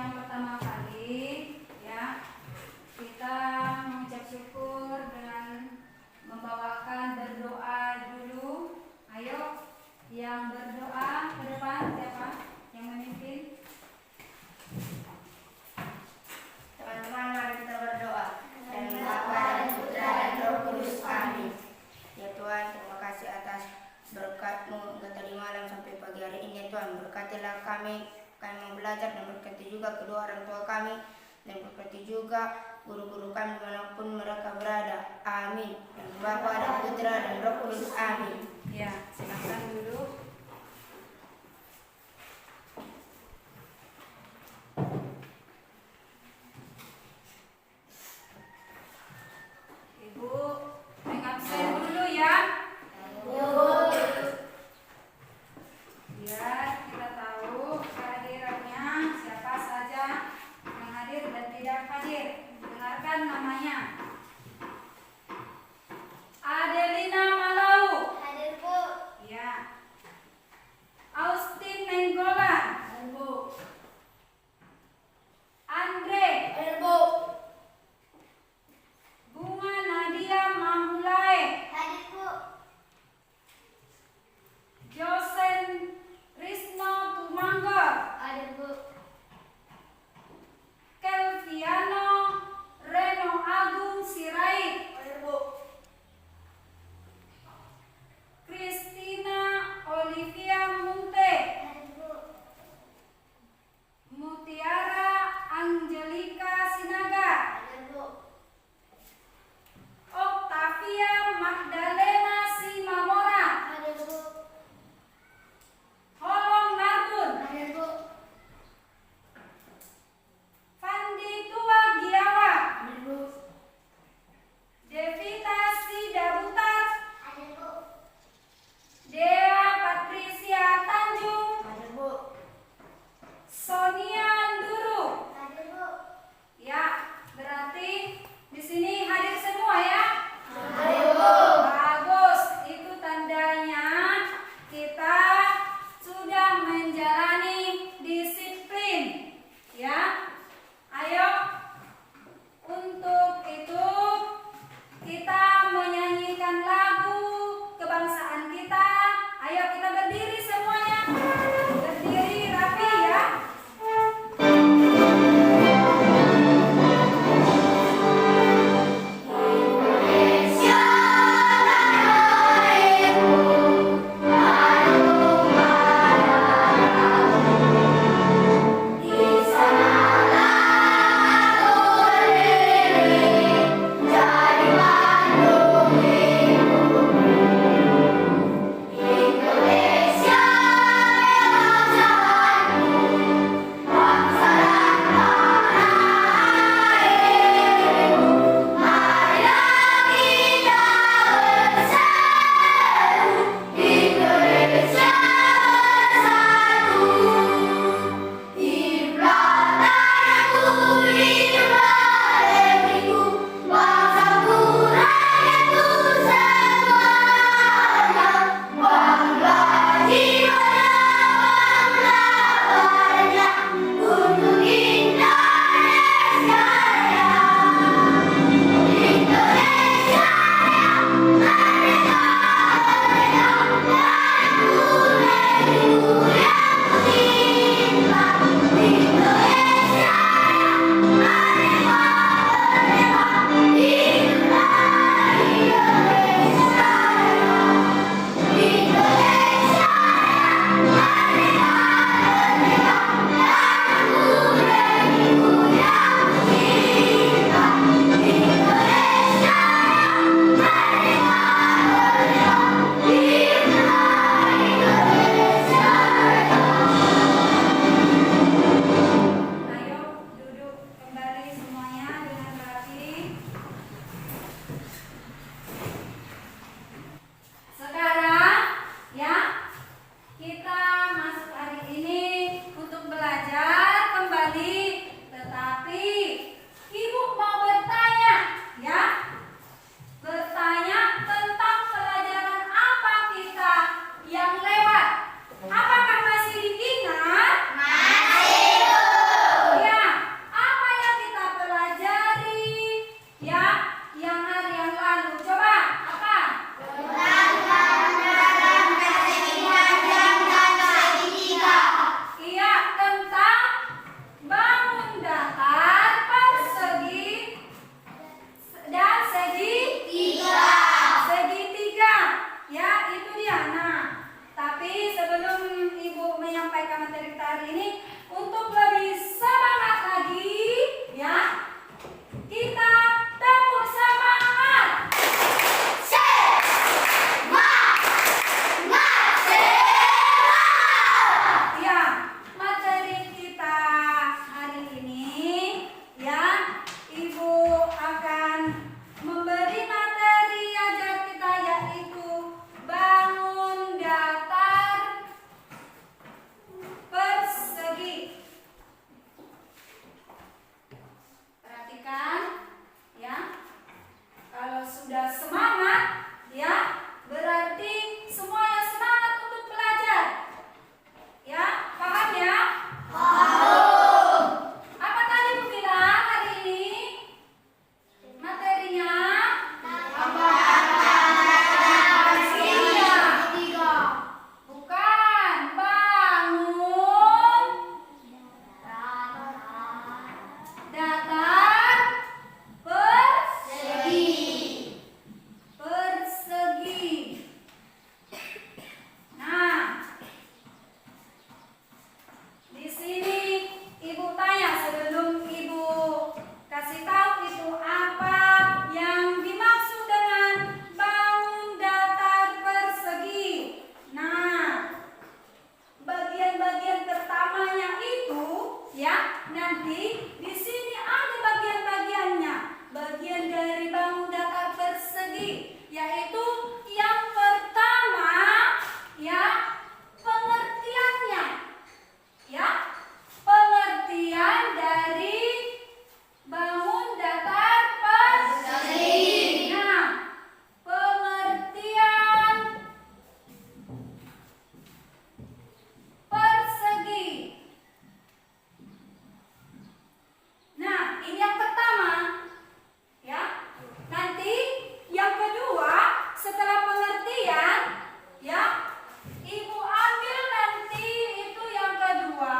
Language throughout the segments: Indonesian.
yang pertama kali ya, kita mengucap syukur dengan membawakan berdoa dulu. Ayo, yang berdoa ke depan siapa yang memimpin? Teman-teman, mari kita berdoa. Dan Bapa dan Putra dan Roh Kudus. Amin. Ya Tuhan, terima kasih atas berkat-Mu hingga tadi malam sampai pagi hari ini. Ya Tuhan, berkatilah kami mau belajar, dan berkati juga kedua orang tua kami, dan berkati juga guru-guru kami dimanapun mereka berada. Amin. Dan Bapa dan Putra dan Roh Kudus. Amin. Ya, silakan duduk. Ibu, mengabsen dulu ya. Biar kita tahu kehadirannya siapa saja yang hadir dan tidak hadir. Dengarkan namanya. Adelina Malau. Hadir, Bu. nanti di sini ada bagian-bagiannya. Bagian dari bangun datar persegi, yaitu yang pertama ya pengertiannya. Ya, pengertian dari bangun datar persegi. Nah, pengertian persegi. Nah, ini yang pertama. Ya. Nanti yang kedua setelah pengertian ya, Ibu ambil nanti itu yang kedua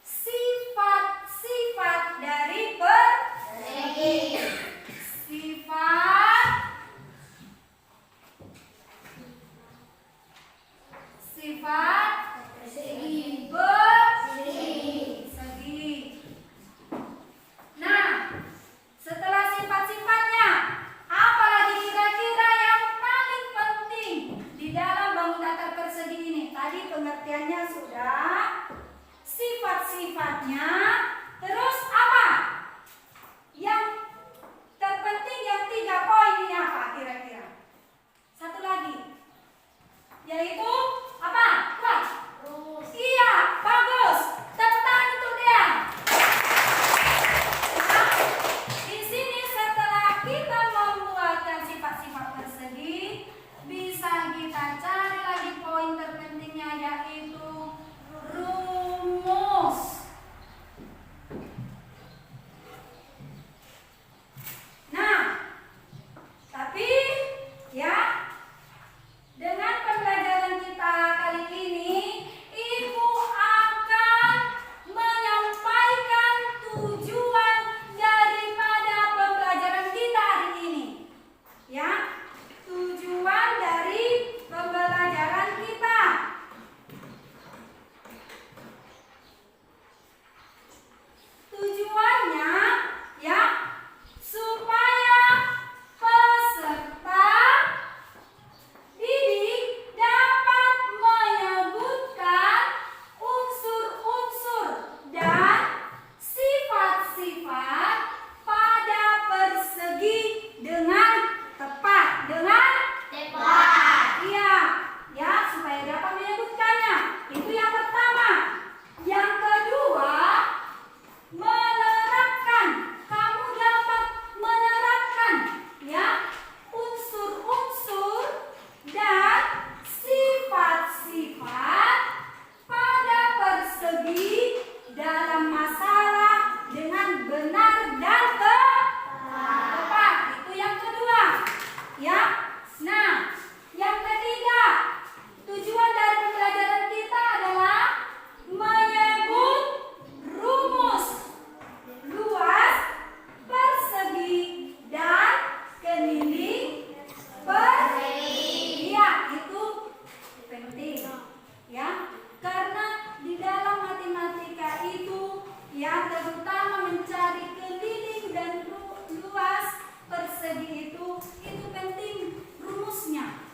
sifat-sifat dari persegi. Sifat persegi. Nah, setelah sifat-sifatnya, apa lagi kira-kira yang paling penting di dalam bangun datar persegi ini? Tadi pengertiannya sudah, sifat-sifatnya, terus apa? Yang terpenting yang 3 poin ini apa kira-kira? Satu lagi, yaitu apa? Kuat? Iya, bagus. Tepuk tangan untuk dia. Di sini setelah kita membuatkan sifat-sifat persegi, bisa kita cari lagi poin terpentingnya, yaitu rumus. Nah, tapi ya, dengan pembelajaran kita kali ini, Ibu akan menyampaikan tujuan daripada pembelajaran kita hari ini. Ya, tujuan dari pembelajaran kita. Tujuannya ya, supaya peserta didik dapat menyebutkan unsur-unsur dan sifat-sifat pada persegi dengan tepat. Iya, ya, supaya dapat menyebutkannya. Itu yang pertama. Yang kedua, menerapkan. Kamu dapat menerapkan ya unsur-unsur dan sifat-sifat pada persegi dalam masalah dengan benar dan tepat. Itu yang kedua. Ya. Nah, yang ketiga, tujuan dari pembelajaran kita adalah menyebut rumus, luas, persegi, dan keliling persegi. Iya, itu penting. Ya, karena di dalam matematika itu ya, terutama mencari keliling dan luas persegi itu penting rumusnya.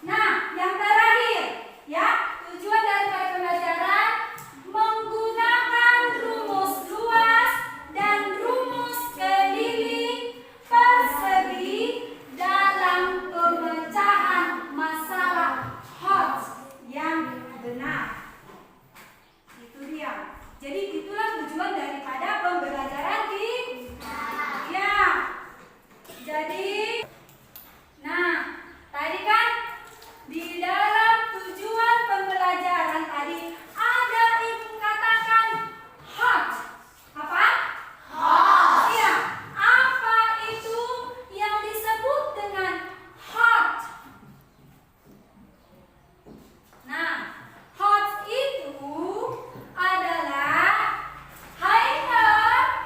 Nah, yang terakhir ya, tujuan dari pembelajaran menggunakan rumus luas dan rumus keliling persegi dalam pemecahan masalah HOTS yang benar. Itu dia. Jadi itulah tujuan daripada pembelajaran kita. Ya. Jadi, nah, tadi kan di dalam tujuan pembelajaran tadi ada Ibu katakan hot. Apa? Hot. Iya. Apa itu yang disebut dengan hot? Nah, hot itu adalah hanger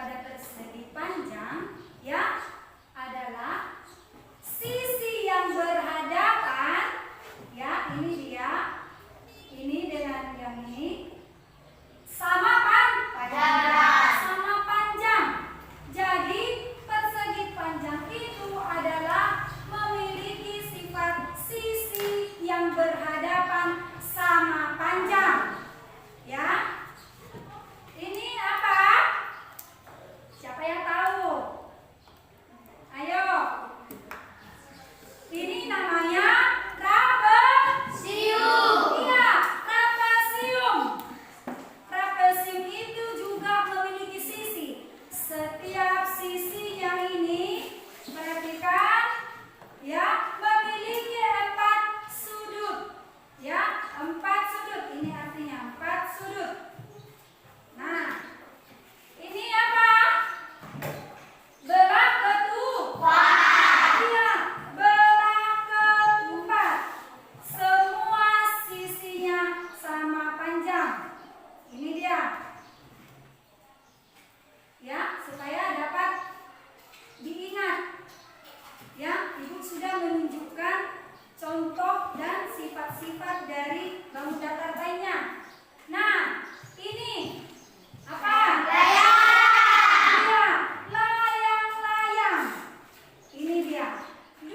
pada persegi panjang ya adalah sisi yang berhadapan ya, ini dia, ini dengan yang ini sama sama panjang. Jadi persegi panjang itu adalah memiliki sifat sisi yang berhadapan sama panjang ya. Ini apa? Siapa yang tahu? Ayo. Ini namanya trapesium. Iya, trapesium. Trapesium itu juga memiliki sisi. Setiap sisinya ini, perhatikan ya, memiliki 4 sudut. Ya, 4 sudut. Ini artinya 4 sudut. Nah, ini apa? Belah ketupat. Iya, belah ketupat. Semua sisinya sama panjang. Ini dia. Ya, supaya dapat diingat. Ya, Ibu sudah menunjukkan contoh dan sifat-sifat dari bangun datar lainnya. Nah, ini apa? Layang. Iya, layang-layang. Ini dia. 2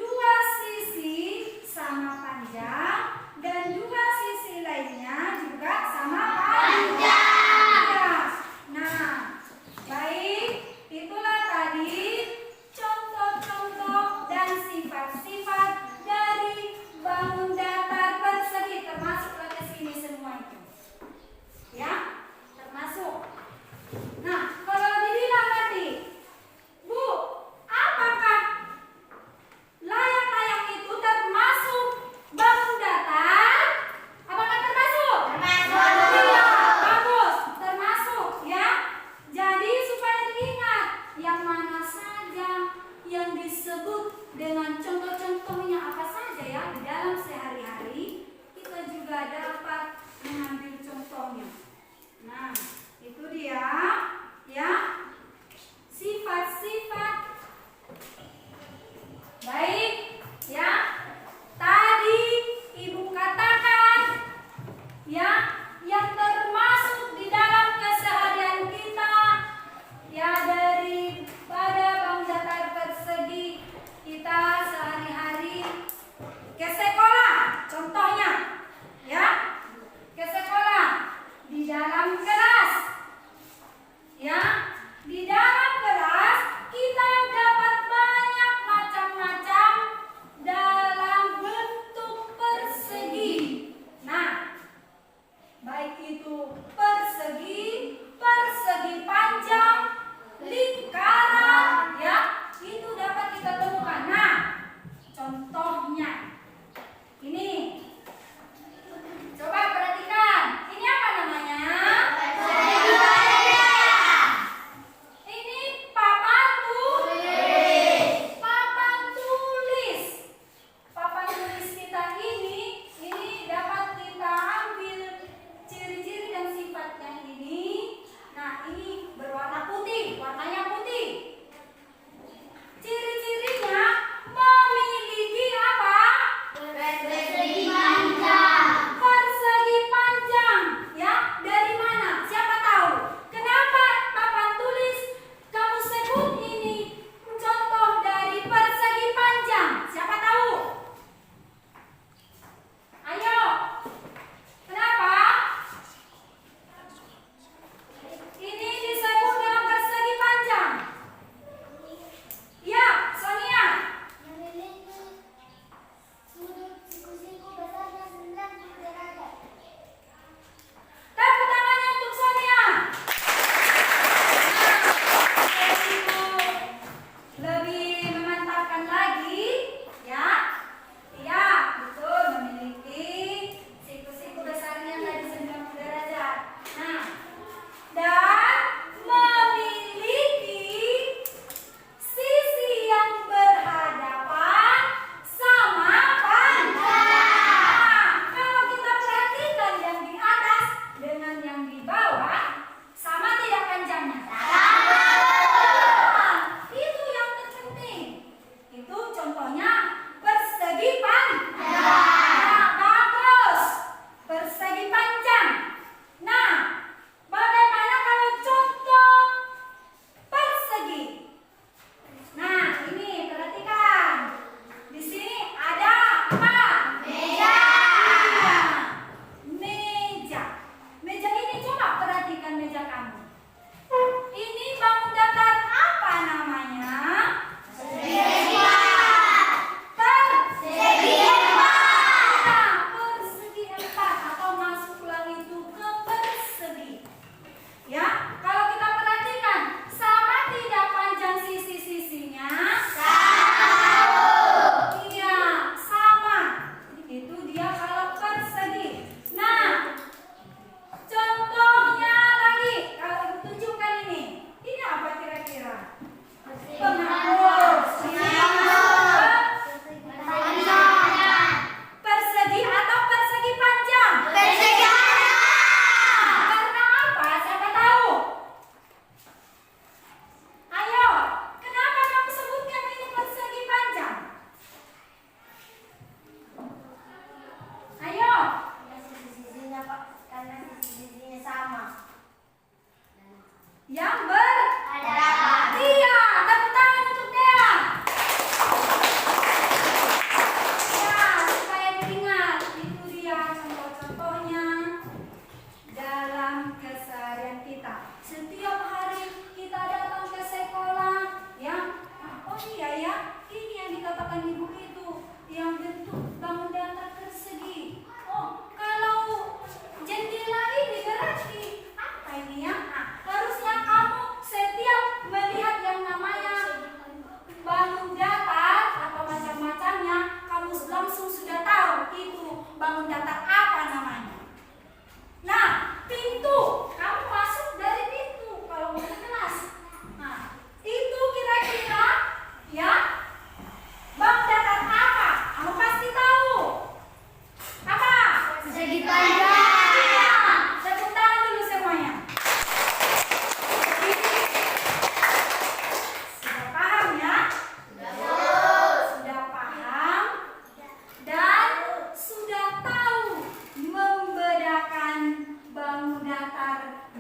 sisi sama panjang dan 2 sisi lainnya juga sama panjang. Iya. Nah, baik, itulah tadi contoh-contoh dan sifat-sifat dari bangun datar persegi, termasuk pada sini semua itu. Ya, termasuk. Nah, kalau dibilang tadi, Bu, apakah layang-layang itu termasuk bangun datar? Apakah termasuk? Termasuk. Iya, bagus, termasuk ya. Jadi supaya diingat yang mana saja yang disebut dengan contoh-contohnya apa saja ya di dalam sehari-hari, kita juga dapat mengambil contohnya. Nah, itu dia ya, sifat-sifat. Baik ya, tadi Ibu katakan ya, yang termasuk di dalam keseharian kita ya, daripada bangun datar persegi kita sehari-hari ke sekolah contohnya ya, ke sekolah di dalam kelas ya. Di dalam kelas kita dapat banyak macam-macam dalam bentuk persegi. Nah, baik itu persegi, persegi panjang, lingkaran ya, itu dapat kita temukan. Nah, contohnya ini. Coba perhatikan. Ini apa namanya? Ini papan tulis. Papan tulis. Papan tulis kita ini dapat kita ambil ciri-ciri dan sifatnya ini. Nah, ini berwarna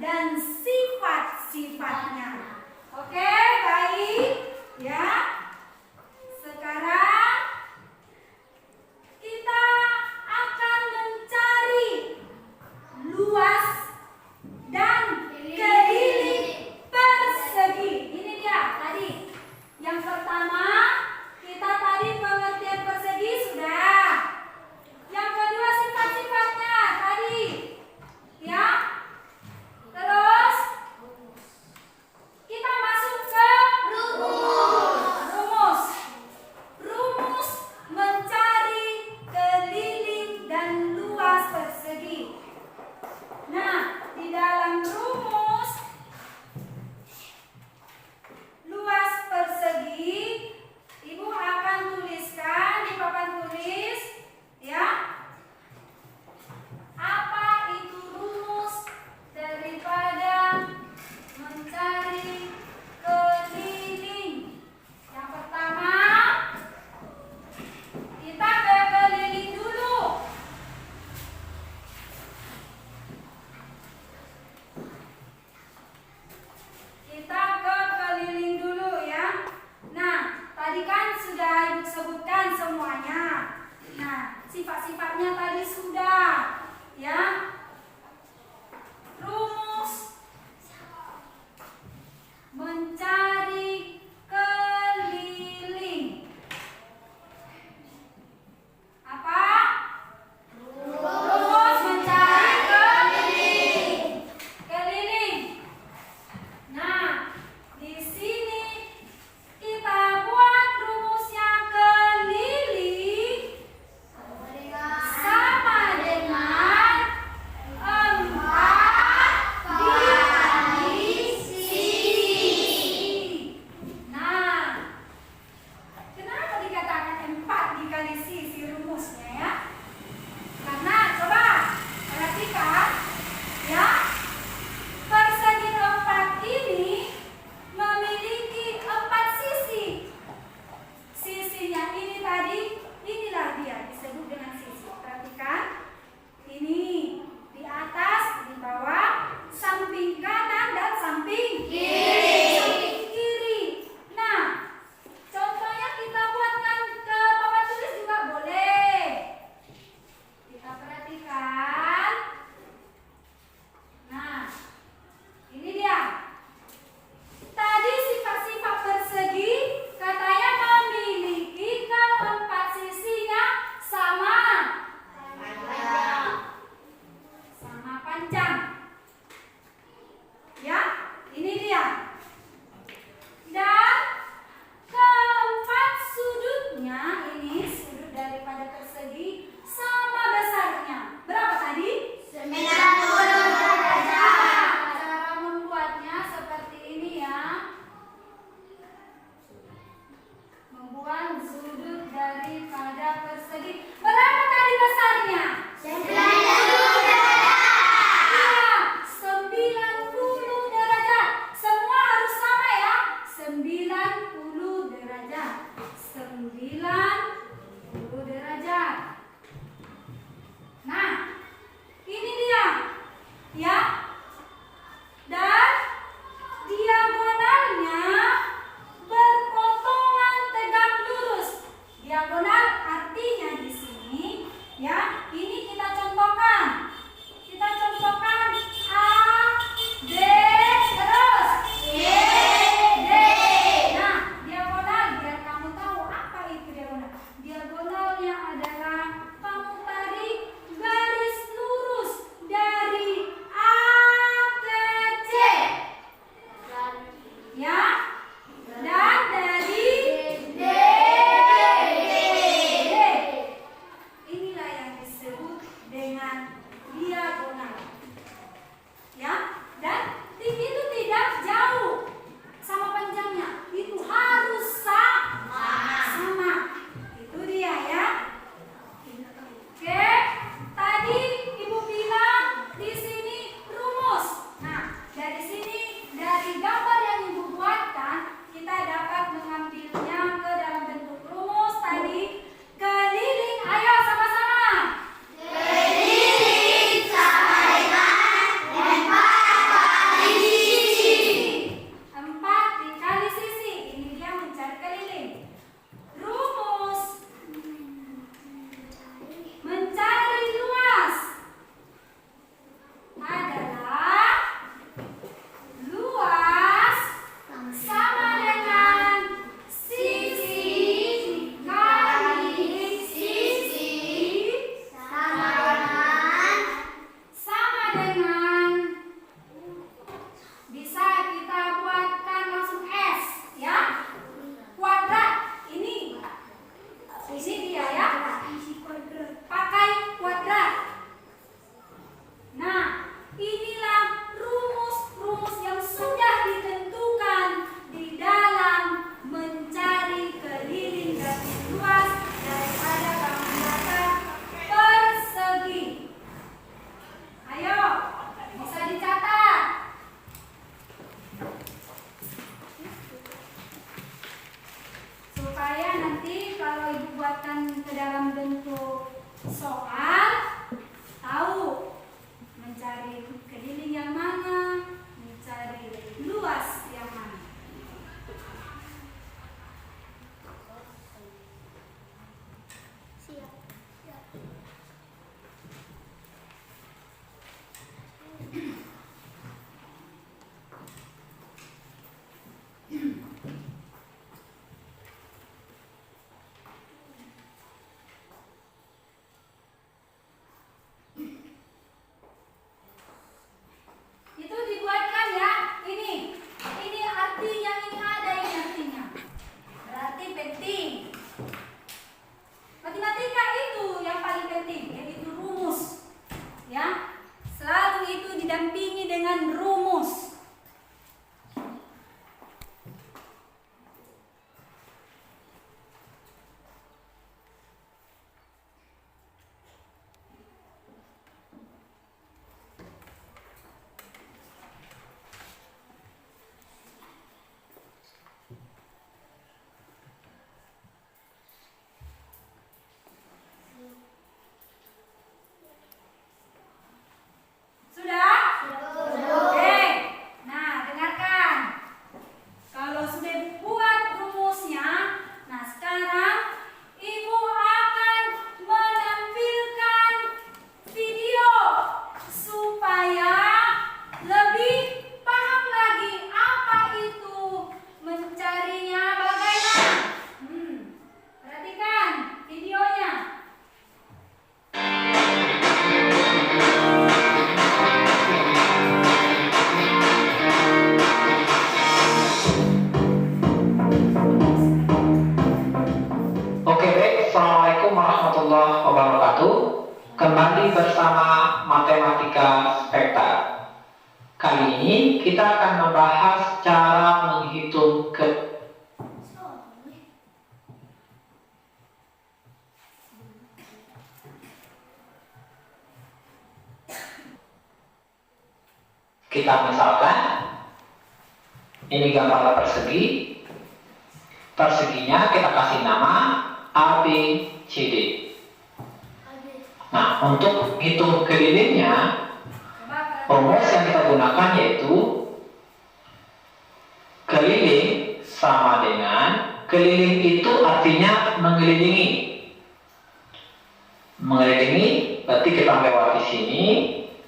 dan sifat-sifatnya. Oke, baik. Ya. Sekarang kita akan mencari luas dan keliling persegi. Ini dia tadi. Yang pertama, kita tadi pengertian persegi sudah. Yang kedua sifat-sifatnya tadi. Ya. Terus matematika spekta. Kali ini kita akan membahas cara menghitung kita misalkan ini gambar persegi. Perseginya kita kasih nama A, B, C, D. Nah, untuk hitung kelilingnya, rumus yang kita gunakan yaitu keliling sama dengan keliling itu artinya mengelilingi. Mengelilingi berarti kita melewati sini,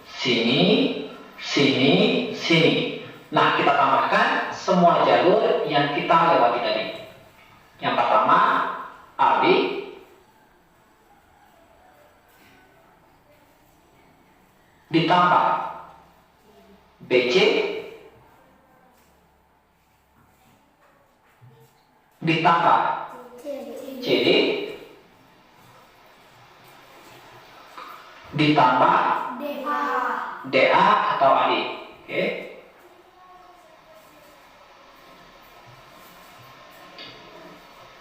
sini, sini, sini. Nah, kita tambahkan semua jalur yang kita lewati tadi. Yang pertama AB, ditambah BC, ditambah CD, ditambah DA atau AD. Oke.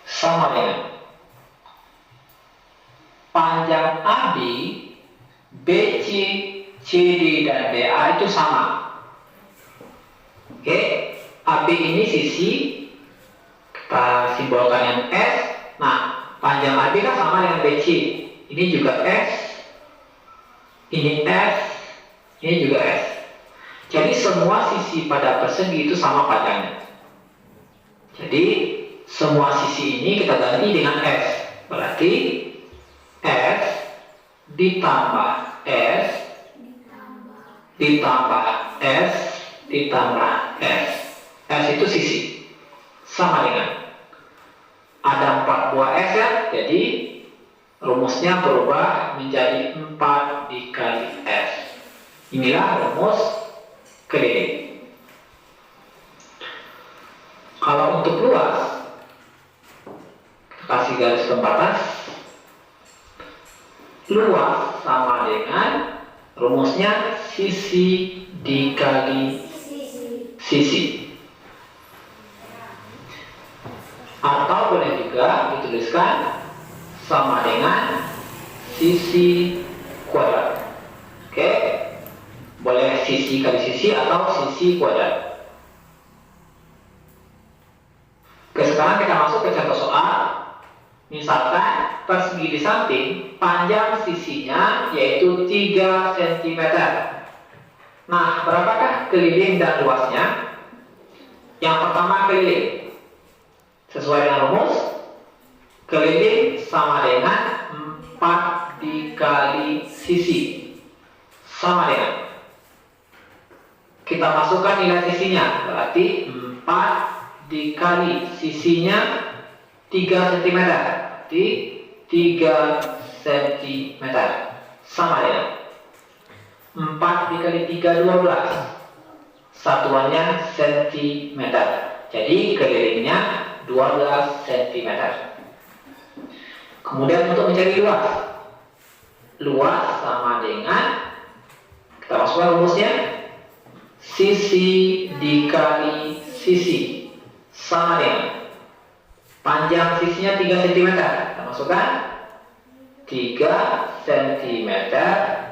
Sama dengan panjang AB, BC, CD dan DA itu sama. Oke, AB ini sisi, kita simbolkan yang S. Nah, panjang AB kan sama dengan BC. Ini juga S, ini S, ini juga S. Jadi semua sisi pada persegi itu sama panjangnya. Jadi semua sisi ini kita ganti dengan S. Berarti S ditambah S ditambah S ditambah S. S itu sisi. Sama dengan ada 4 buah S ya. Jadi rumusnya berubah menjadi 4 dikali S. Inilah rumus keliling. Kalau untuk luas, kasih garis pembatas. Luas sama dengan rumusnya sisi dikali sisi. Atau boleh juga dituliskan sama dengan sisi kuadrat. Oke, boleh sisi kali sisi atau sisi kuadrat. Oke, sekarang kita masuk ke contoh soal. Misalkan persegi di samping panjang sisinya yaitu 3 cm. Nah, berapakah keliling dan luasnya? Yang pertama keliling. Sesuai dengan rumus, keliling sama dengan 4 dikali sisi. Sama dengan, kita masukkan nilai sisinya, berarti 4 dikali sisinya 3 cm. Di 3 cm sama dengan 4 dikali 3 12. Satuannya cm. Jadi kelilingnya 12 cm. Kemudian untuk mencari luas, luas sama dengan, kita masukkan rumusnya, sisi dikali sisi sama dengan panjang sisinya 3 cm. Kita masukkan 3 cm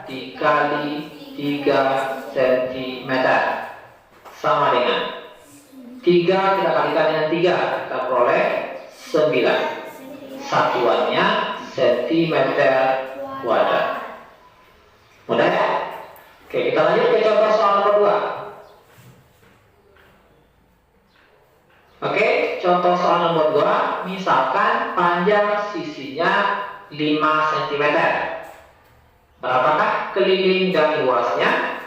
dikali 3 cm sama dengan 3 kita kalikan dengan 3, kita peroleh 9. Satuannya cm kuadrat. Mudah ya? Oke, kita lanjut ke contoh soal nomor 2. Oke, contoh soal nomor 2, misalkan panjang sisinya 5 cm. Berapakah keliling dan luasnya?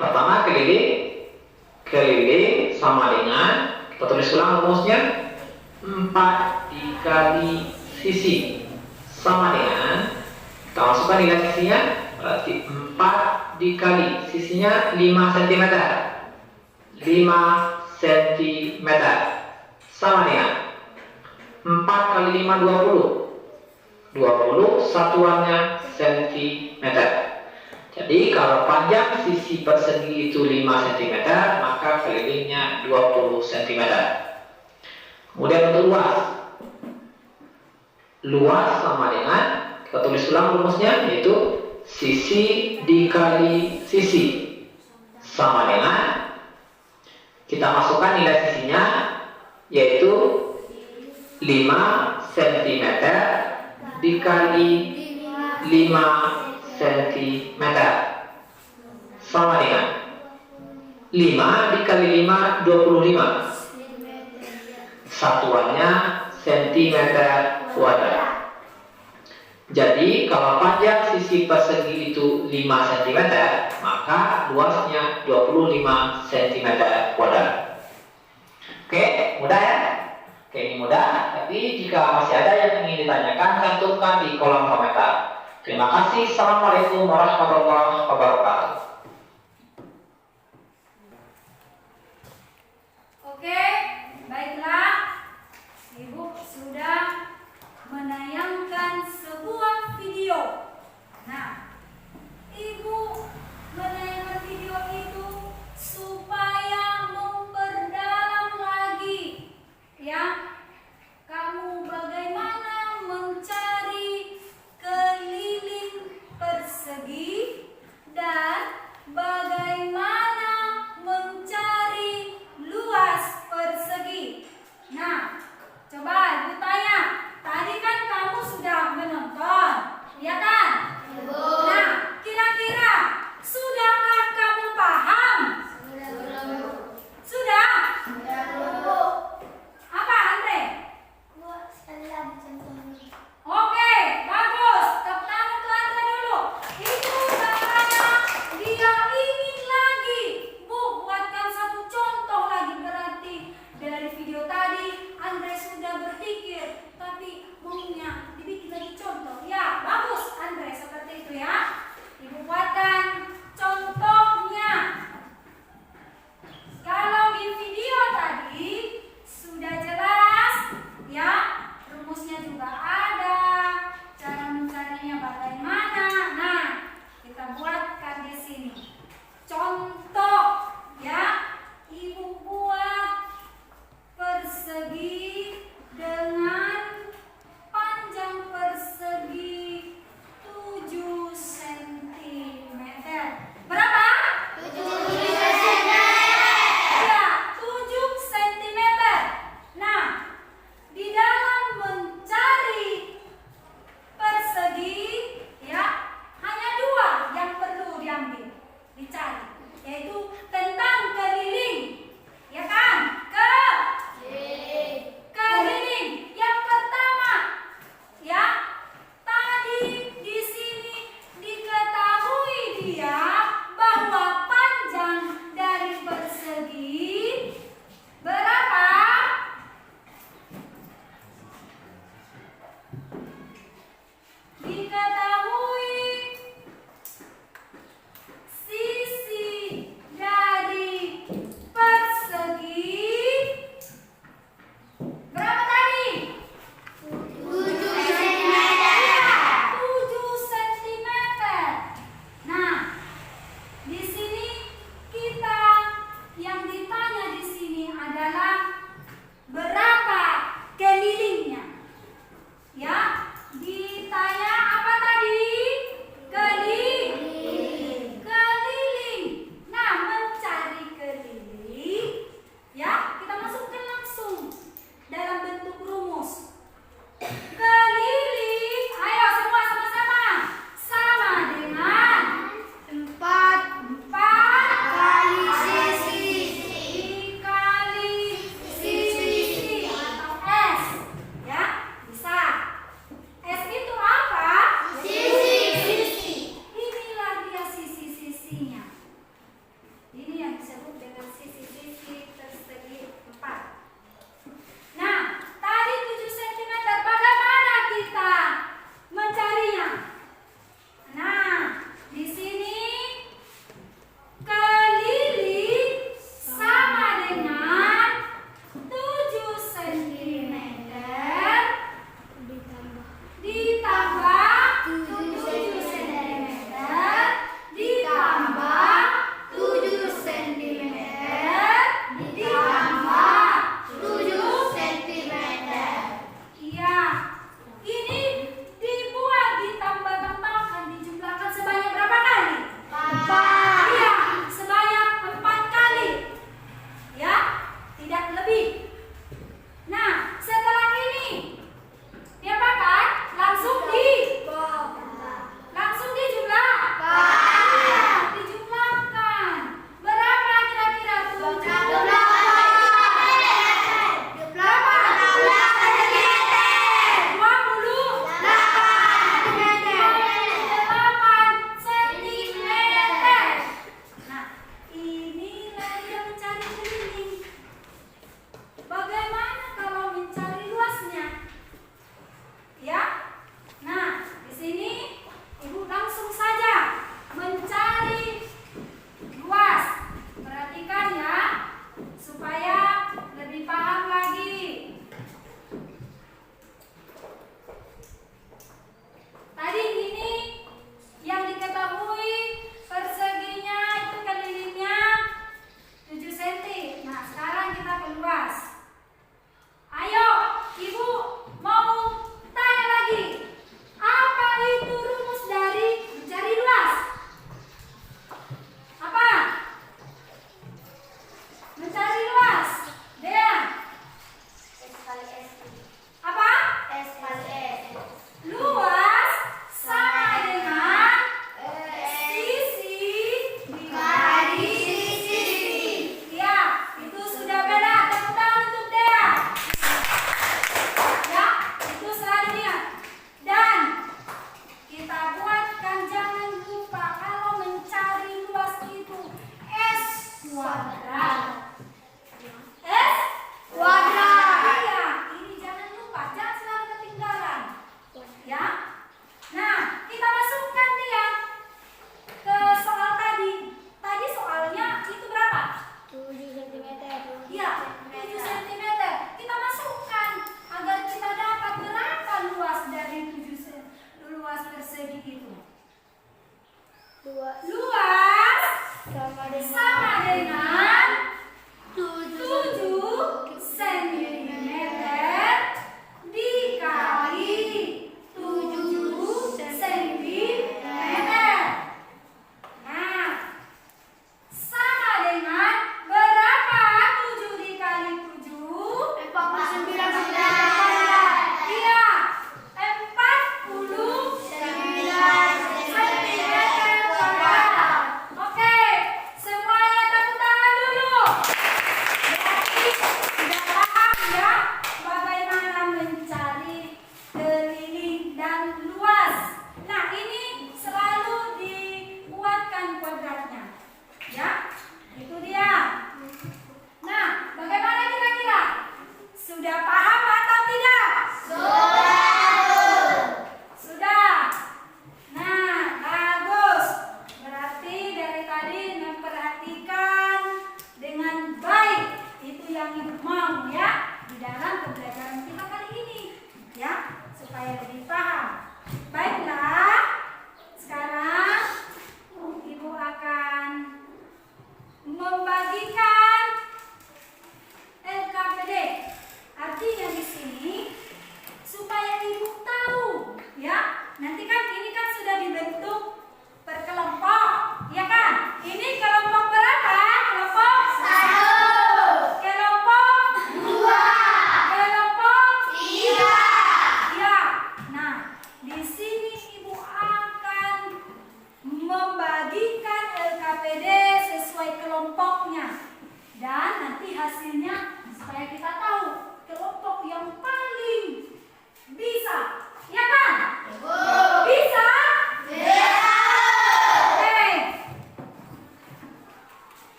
Pertama keliling. Keliling sama dengan, kita tulis ulang rumusnya, 4 dikali sisi sama dengan, kita masukkan nilai sisinya, berarti 4 dikali sisinya 5 cm. 5 cm sama dengan 4 kali 5 20. 20 satuannya sentimeter. Jadi kalau panjang sisi persegi itu 5 cm, maka kelilingnya 20 cm. Kemudian untuk luas. Luas sama dengan, kita tulis ulang rumusnya, yaitu sisi dikali sisi sama dengan, kita masukkan nilai sisinya, yaitu 5 cm dikali 5 cm sama dengan 5 dikali 5, 25. Satuannya centimeter kuadrat. Jadi kalau panjang sisi persegi itu 5 cm, maka luasnya 25 cm kuadrat. Oke, mudah ya? Oke, ini mudah, tapi jika masih ada yang ingin ditanyakan, cantumkan di kolom komentar. Terima kasih. Assalamualaikum warahmatullahi wabarakatuh. Oke, baiklah. Ibu sudah menayangkan sebuah video. Nah, Ibu menayangkan video itu supaya memperdalam lagi, ya, kamu bagaimana mencari keliling persegi dan bagaimana mencari luas persegi. Nah, coba Ibu tanya, tadi kan kamu sudah menonton, ya kan? Nah, kira-kira sudahkah kamu paham? Sudah? Apa, Andre? Oke, bagus. Tepuk tangan untuk Andre dulu. Itu katanya dia ingin lagi. Bu, buatkan satu contoh lagi. Berarti dari video tadi Andre sudah berpikir, tapi maunya dibikin lagi contoh. Ya, bagus Andre, seperti itu ya. Ibu buatkan contohnya. Kalau di video tadi sudah jelas, ya, rumusnya juga ada, cara mencarinya bagaimana. Nah, kita buatkan di sini contoh, ya. Ibu buat persegi dengan panjang persegi 7 cm. Berapa? 7 cm. Ya, 7 cm. Nah, di dalam mencari persegi, ya, hanya dua yang perlu diambil, dicari, yaitu tentang keliling, ya kan? Keliling. Yang pertama, ya, tadi di sini diketahui dia bahwa panjang dari persegi berapa? Diketahui sisi dari persegi berapa tadi? 7 cm. 7 cm. Nah, di sini kita yang ditanya di sini adalah berapa kelilingnya. Ya, ditanya apa tadi? Keliling. Nah, mencari keliling, ya, kita masukkan langsung dalam bentuk rumus. Keliling, ayo semua sama-sama. Sama dengan 4 kali sisi dikali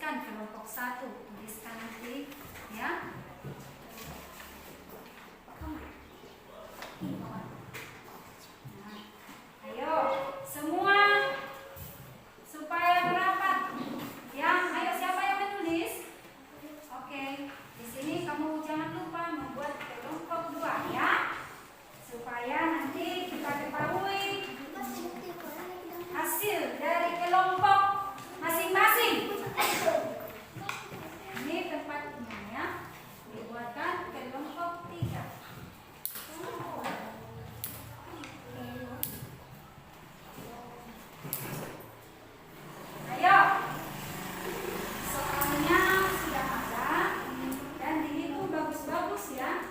tuliskan kelompok 1, tuliskan nanti ya. Nah, ayo semua supaya merapat ya. Ayo siapa yang menulis? Oke, di sini kamu jangan lupa membuat kelompok 2 ya, supaya nanti kita ketahui hasil dari kelompok masing-masing. Ini tempatnya ya, dibuatkan kelompok 3. Ayo, soalnya sudah ada dan dihitung bagus-bagus ya.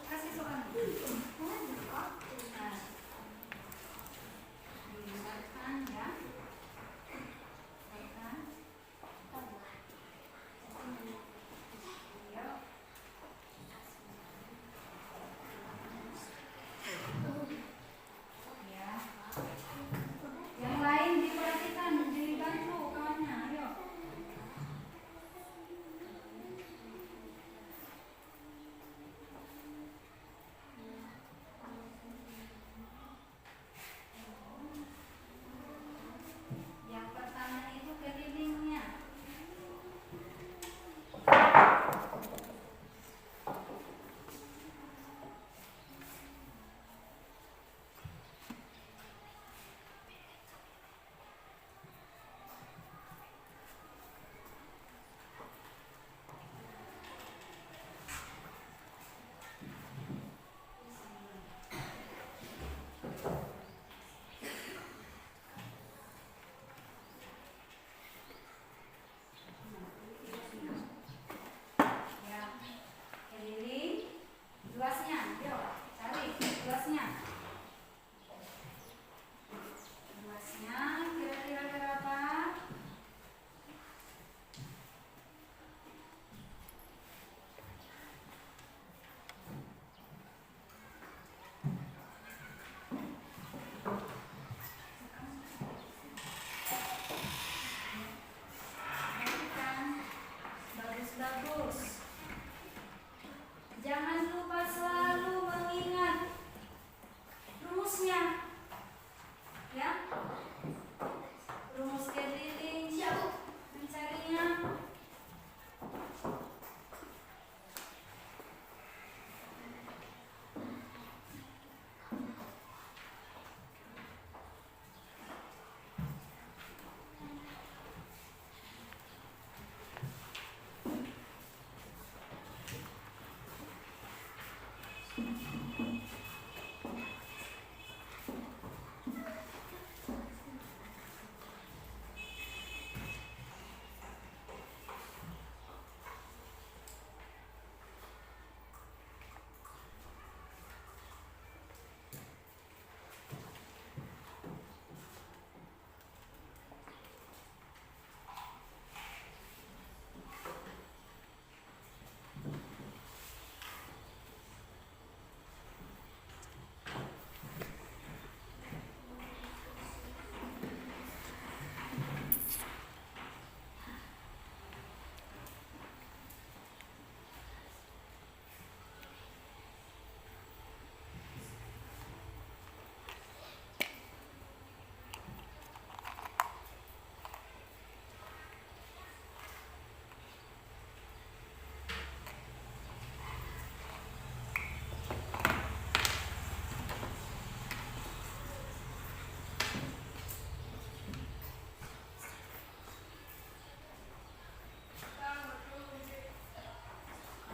Kasih soalnya. Nah, dibuatkan ya. Buatkan. Ayo. Ya. Yang lain diperhatikan, dibantu kawannya. Ayo. Yang pertama itu kelilingnya. Ya, keliling luasnya, yuk cari luasnya. Luasnya kira-kira berapa? Perhatikan, bagus-bagus. Jangan lupa selalu mengingat rumusnya ya. Rumus keliling mencarinya.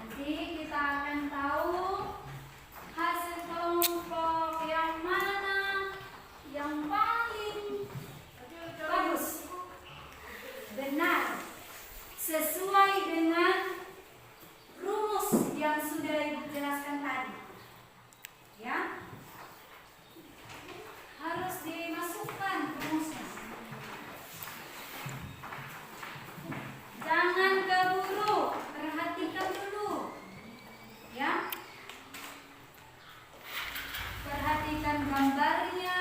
Nanti kita akan tahu hasil kelompok yang mana yang paling bagus, benar, sesuai dengan rumus yang sudah Ibu jelaskan tadi. Ya, harus dimasukkan rumusnya. Jangan keburu, perhatikan dulu. Ya. Perhatikan gambarnya.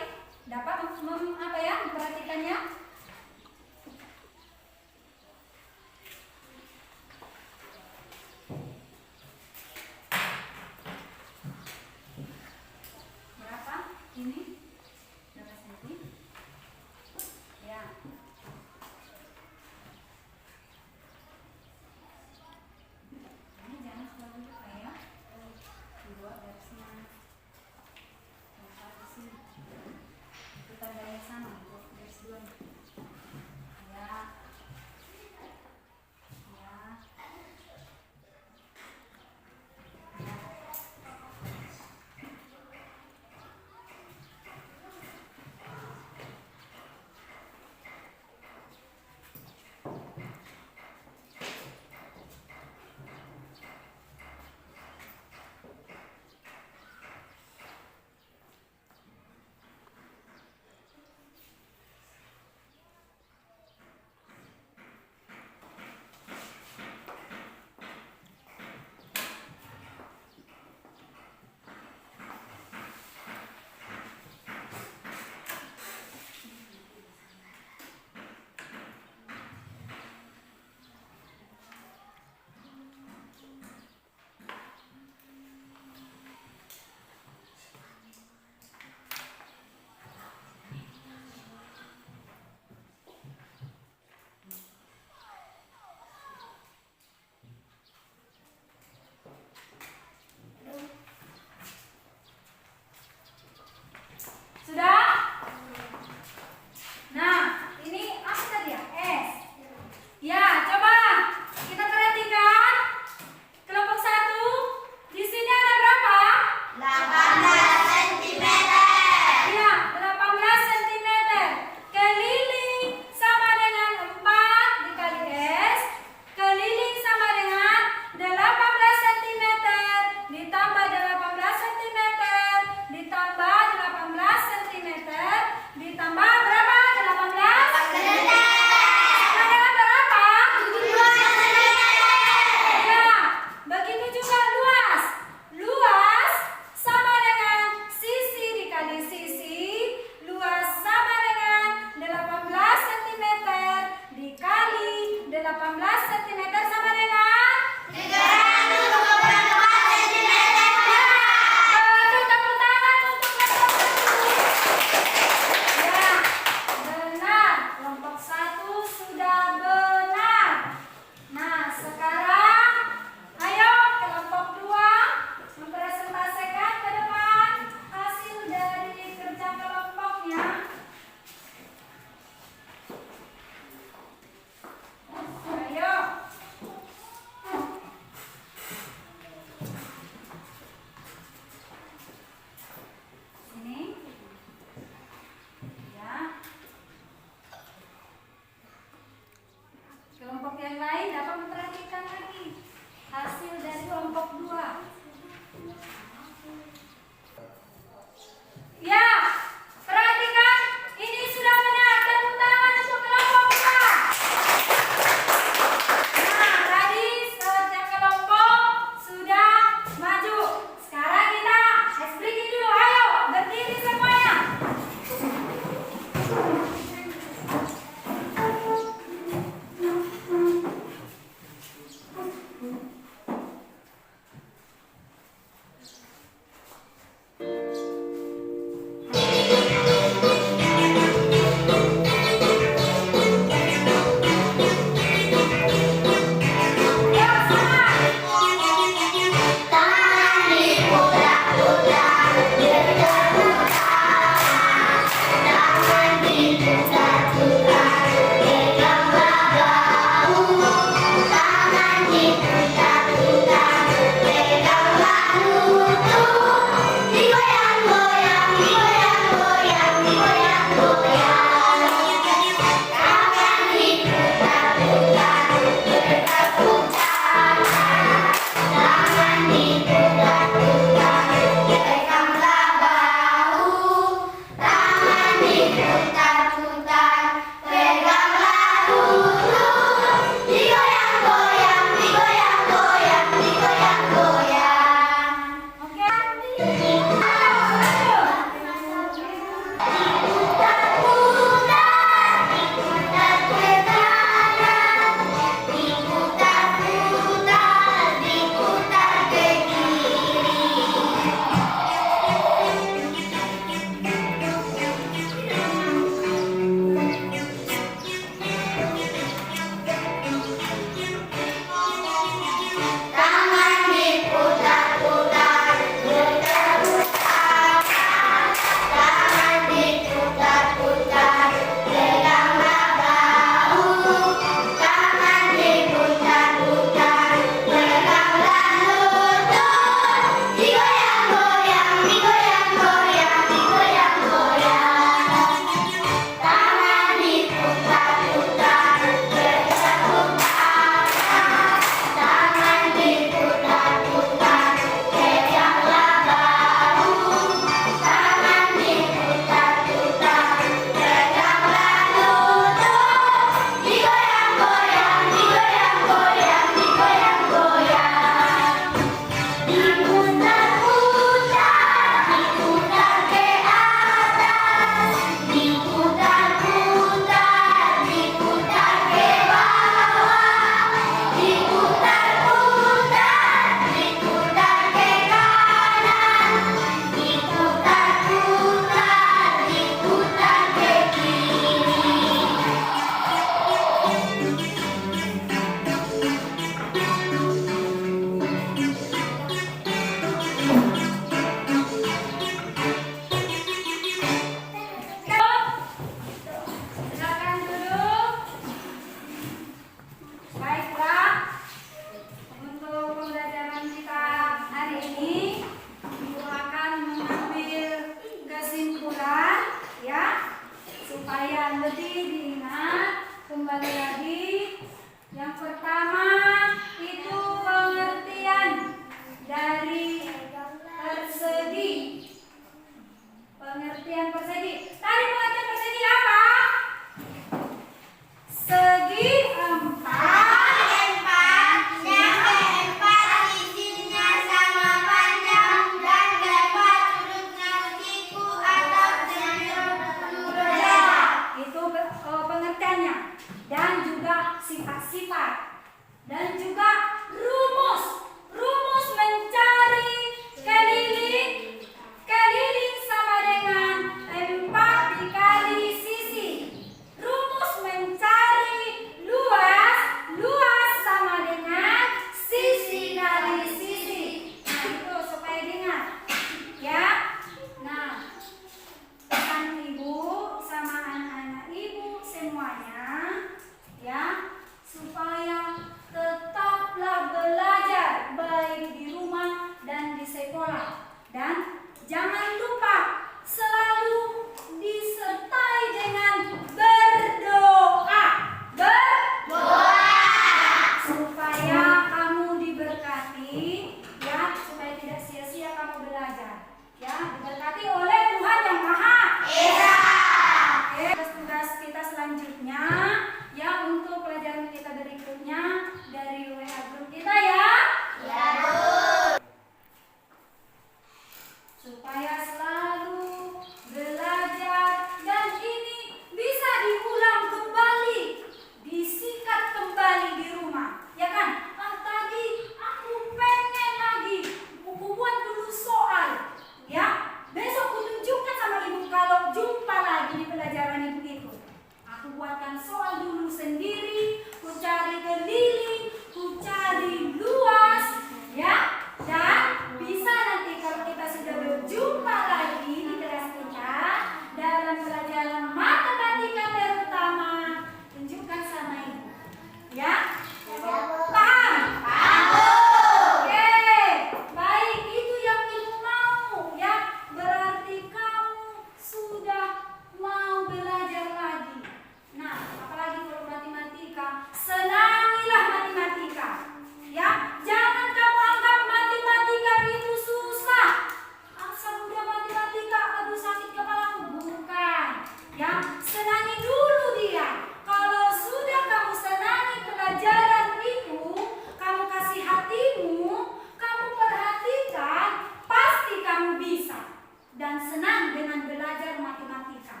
belajar matematika.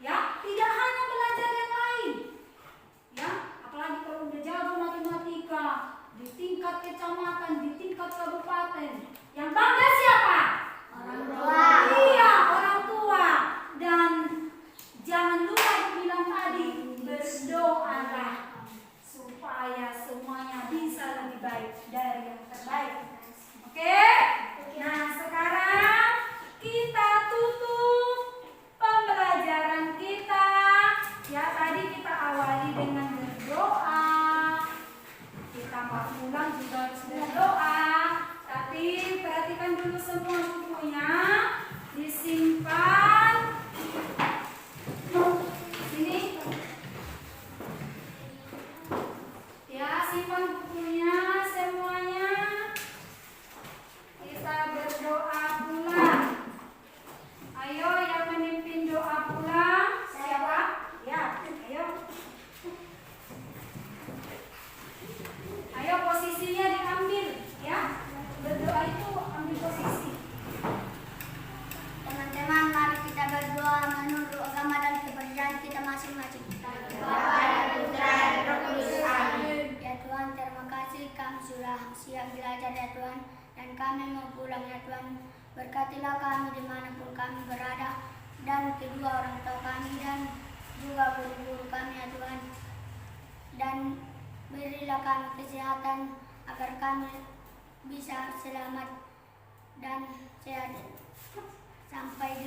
Ya, tidak hanya belajar yang lain. Ya, apalagi kalau udah jago matematika di tingkat kecamatan, di tingkat kabupaten, yang bangga siapa? Orang tua. Iya, orang tua. Dan jangan lupa dibilang tadi, berdoalah supaya semuanya bisa lebih baik dari yang terbaik. Oke? Nah, sekarang kita tutup pembelajaran kita. Ya, tadi kita awali dengan berdoa. Kita mau pulang juga harus berdoa. Tapi perhatikan dulu semua bukunya. Disimpan. Sini. Ya, simpan bukunya semuanya. Kita berdoa pulang. Ayo yang memimpin doa pulang. Siapa? Ya, ayo. Ayo posisinya diambil, ya. Berdoa itu ambil posisi. Teman-teman, mari kita berdoa menurut agama dan kepercayaan kita masing-masing. Bapa dan Putra dan Roh Kudus. Amin. Ya Tuhan, terima kasih kami sudah siap belajar ya Tuhan, dan kami mau pulang ya Tuhan. Berkatilah kami dimanapun kami berada, dan kedua orang tua kami dan juga guru-guru kami ya Tuhan. Dan berilah kami kesehatan agar kami bisa selamat dan sehat sampai